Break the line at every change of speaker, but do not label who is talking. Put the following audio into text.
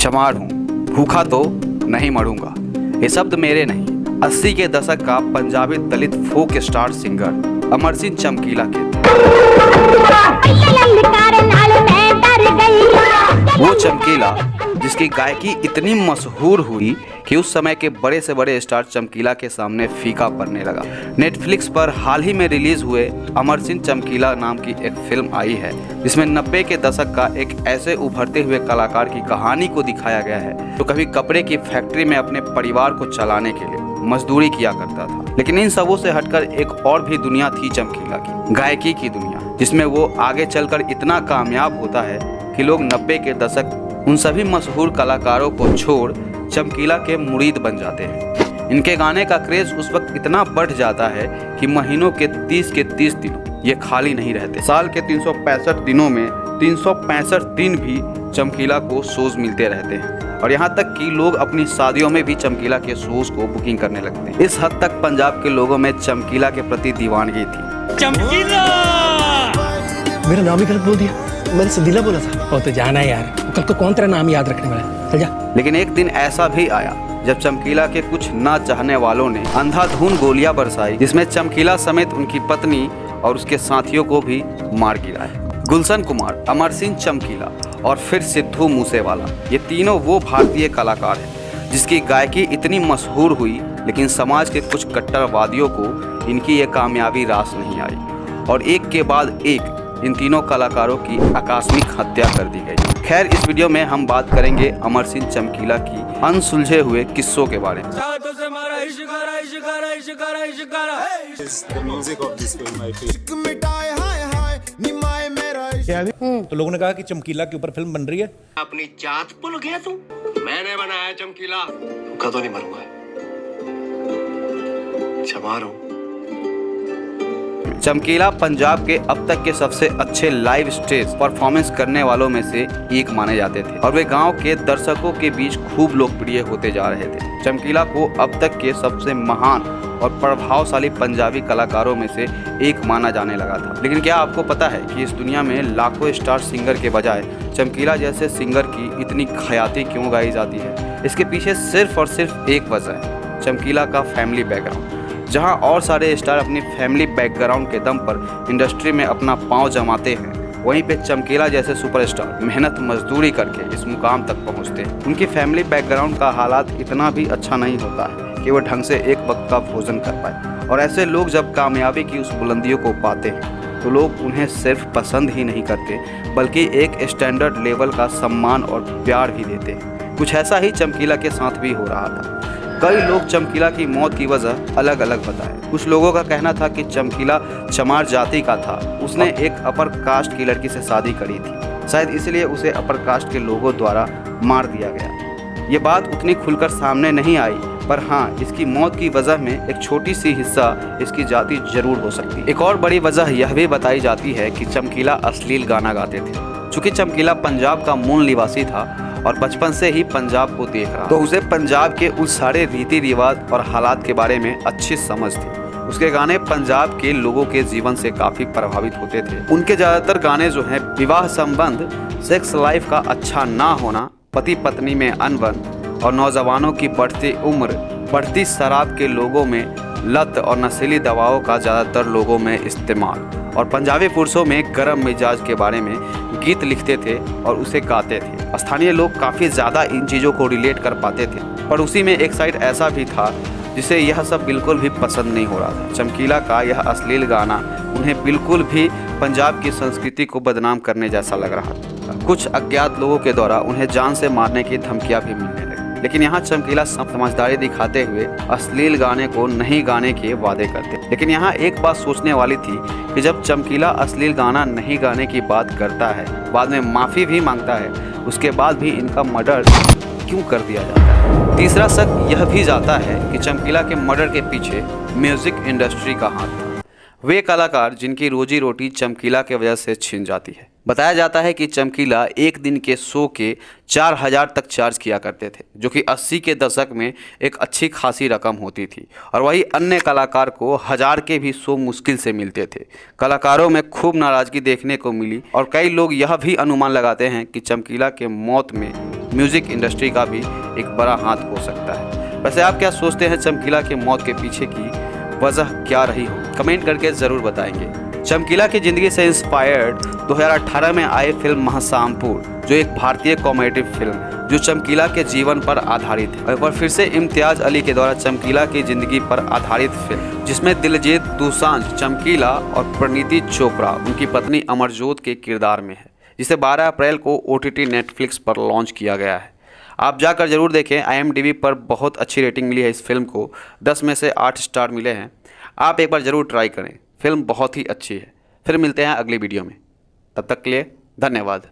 चमार हूँ, भूखा तो नहीं मरूंगा। ये शब्द मेरे नहीं, 80 के दशक का पंजाबी दलित फोक स्टार सिंगर अमर सिंह चमकीला के। वो चमकीला जिसकी गायकी इतनी मशहूर हुई कि उस समय के बड़े से बड़े स्टार चमकीला के सामने फीका पड़ने लगा। नेटफ्लिक्स पर हाल ही में रिलीज हुए अमर सिंह चमकीला नाम की एक फिल्म आई है, जिसमें 90 के दशक का एक ऐसे उभरते हुए कलाकार की कहानी को दिखाया गया है जो कभी कपड़े की फैक्ट्री में अपने परिवार को चलाने के लिए मजदूरी किया करता था। लेकिन इन सबों से हटकर एक और भी दुनिया थी चमकीला की, गायकी की दुनिया, जिसमें वो आगे चलकर इतना कामयाब होता है कि लोग 90 के दशक उन सभी मशहूर कलाकारों को छोड़ चमकीला के मुरीद बन जाते हैं। इनके गाने का क्रेज उस वक्त इतना बढ़ जाता है कि महीनों के 30 दिनों ये खाली नहीं रहते। साल के 365 दिनों में 365 दिन भी चमकीला को शोज मिलते रहते हैं, और यहाँ तक कि लोग अपनी शादियों में भी चमकीला के शोज को बुकिंग करने लगते हैं। इस हद तक पंजाब के लोगों में चमकीला के प्रति दीवानगी थी।
चमकीला
मेरा नाम ही गलत बोल दिया, मैंने संदीला बोला था।
ओ तो जाना यार, कल को कौन तेरा नाम याद रखने वाला है, चल जा।
लेकिन एक दिन ऐसा भी आया जब चमकीला के कुछ ना चाहने वालों ने अंधाधुन गोलियां बरसाई, जिसमें चमकीला समेत उनकी पत्नी और उसके साथियों को भी मार गिराया। गुलशन कुमार, अमर सिंह चमकीला और फिर सिद्धू मूसेवाला, ये तीनों वो भारतीय कलाकार हैं जिसकी गायकी इतनी मशहूर हुई, लेकिन समाज के कुछ कट्टरवादियों को इनकी ये कामयाबी रास नहीं आई और एक के बाद एक इन तीनों कलाकारों की आकस्मिक हत्या कर दी गई। खैर, इस वीडियो में हम बात करेंगे अमर सिंह चमकीला की अनसुलझे हुए किस्सों के बारे में।
तो लोगों ने कहा कि चमकीला के ऊपर फिल्म बन रही है।
अपनी जात भूल गया तू? मैंने बनाया चमकीला। भूखा तो नहीं मरूंगा, चमार हूं।
चमकीला पंजाब के अब तक के सबसे अच्छे लाइव स्टेज परफॉर्मेंस करने वालों में से एक माने जाते थे और वे गांव के दर्शकों के बीच खूब लोकप्रिय होते जा रहे थे। चमकीला को अब तक के सबसे महान और प्रभावशाली पंजाबी कलाकारों में से एक माना जाने लगा था। लेकिन क्या आपको पता है कि इस दुनिया में लाखों स्टार सिंगर के बजाय चमकीला जैसे सिंगर की इतनी ख्याति क्यों गाई जाती है? इसके पीछे सिर्फ और सिर्फ एक वजह है, चमकीला का फैमिली बैकग्राउंड। जहां और सारे स्टार अपनी फैमिली बैकग्राउंड के दम पर इंडस्ट्री में अपना पांव जमाते हैं, वहीं पे चमकीला जैसे सुपरस्टार मेहनत मजदूरी करके इस मुकाम तक पहुंचते हैं। उनकी फैमिली बैकग्राउंड का हालात इतना भी अच्छा नहीं होता है कि वो ढंग से एक वक्त का भोजन कर पाए, और ऐसे लोग जब कामयाबी की उस बुलंदियों को पाते हैं तो लोग उन्हें सिर्फ पसंद ही नहीं करते बल्कि एक स्टैंडर्ड लेवल का सम्मान और प्यार भी देते हैं। कुछ ऐसा ही चमकीला के साथ भी हो रहा था। कई लोग चमकीला की मौत की वजह अलग अलग बताए। कुछ लोगों का कहना था कि चमकीला चमार जाति का था, उसने एक अपर कास्ट की लड़की से शादी करी थी, शायद इसलिए उसे अपर कास्ट के लोगों द्वारा मार दिया गया। ये बात उतनी खुलकर सामने नहीं आई, पर हाँ, इसकी मौत की वजह में एक छोटी सी हिस्सा इसकी जाति जरूर हो सकती है। एक और बड़ी वजह यह भी बताई जाती है कि चमकीला अश्लील गाना गाते थे। चूँकि चमकीला पंजाब का मूल निवासी था और बचपन से ही पंजाब को देख रहा, तो उसे पंजाब के उस सारे रीति रिवाज और हालात के बारे में अच्छी समझ थी। उसके गाने पंजाब के लोगों के जीवन से काफ़ी प्रभावित होते थे। उनके ज़्यादातर गाने जो हैं विवाह संबंध, सेक्स लाइफ का अच्छा ना होना, पति पत्नी में अनबन और नौजवानों की बढ़ती उम्र, बढ़ती शराब के लोगों में लत और नशीली दवाओं का ज़्यादातर लोगों में इस्तेमाल, और पंजाबी पुरुषों में गर्म मिजाज के बारे में गीत लिखते थे और उसे गाते थे। स्थानीय लोग काफ़ी ज़्यादा इन चीज़ों को रिलेट कर पाते थे, पर उसी में एक साइड ऐसा भी था जिसे यह सब बिल्कुल भी पसंद नहीं हो रहा था। चमकीला का यह अश्लील गाना उन्हें बिल्कुल भी पंजाब की संस्कृति को बदनाम करने जैसा लग रहा था। कुछ अज्ञात लोगों के द्वारा उन्हें जान से मारने की धमकियाँ भी मिलने लगी। लेकिन यहाँ चमकीला समझदारी दिखाते हुए अश्लील गाने को नहीं गाने के वादे करते। लेकिन यहाँ एक बात सोचने वाली थी कि जब चमकीला अश्लील गाना नहीं गाने की बात करता है, बाद में माफ़ी भी मांगता है, उसके बाद भी इनका मर्डर क्यों कर दिया जाता है? तीसरा शक यह भी जाता है कि चमकीला के मर्डर के पीछे म्यूजिक इंडस्ट्री का हाथ था। वे कलाकार जिनकी रोजी रोटी चमकीला के वजह से छिन जाती है। बताया जाता है कि चमकीला एक दिन के शो के 4000 तक चार्ज किया करते थे, जो कि 80 के दशक में एक अच्छी खासी रकम होती थी, और वही अन्य कलाकार को 1000 के भी शो मुश्किल से मिलते थे। कलाकारों में खूब नाराजगी देखने को मिली और कई लोग यह भी अनुमान लगाते हैं कि चमकीला के मौत में म्यूजिक इंडस्ट्री का भी एक बड़ा हाथ हो सकता है। वैसे आप क्या सोचते हैं चमकीला की मौत के पीछे की वजह क्या रही हो? कमेंट करके ज़रूर बताएंगे। चमकीला की ज़िंदगी से इंस्पायर्ड 2018 में आई फिल्म महासामपुर, जो एक भारतीय कॉमेडी फिल्म जो चमकीला के जीवन पर आधारित है। एक बार फिर से इम्तियाज़ अली के द्वारा चमकीला की ज़िंदगी पर आधारित फिल्म, जिसमें दिलजीत दोसांझ चमकीला और परिणीति चोपड़ा उनकी पत्नी अमरजोत के किरदार में है, जिसे 12 अप्रैल को OTT नेटफ्लिक्स पर लॉन्च किया गया है। आप जाकर जरूर देखें। IMDb पर बहुत अच्छी रेटिंग मिली है इस फिल्म को, 10 में से 8 स्टार मिले हैं। आप एक बार ज़रूर ट्राई करें, फिल्म बहुत ही अच्छी है। फिर मिलते हैं अगली वीडियो में, तब तक के लिए धन्यवाद।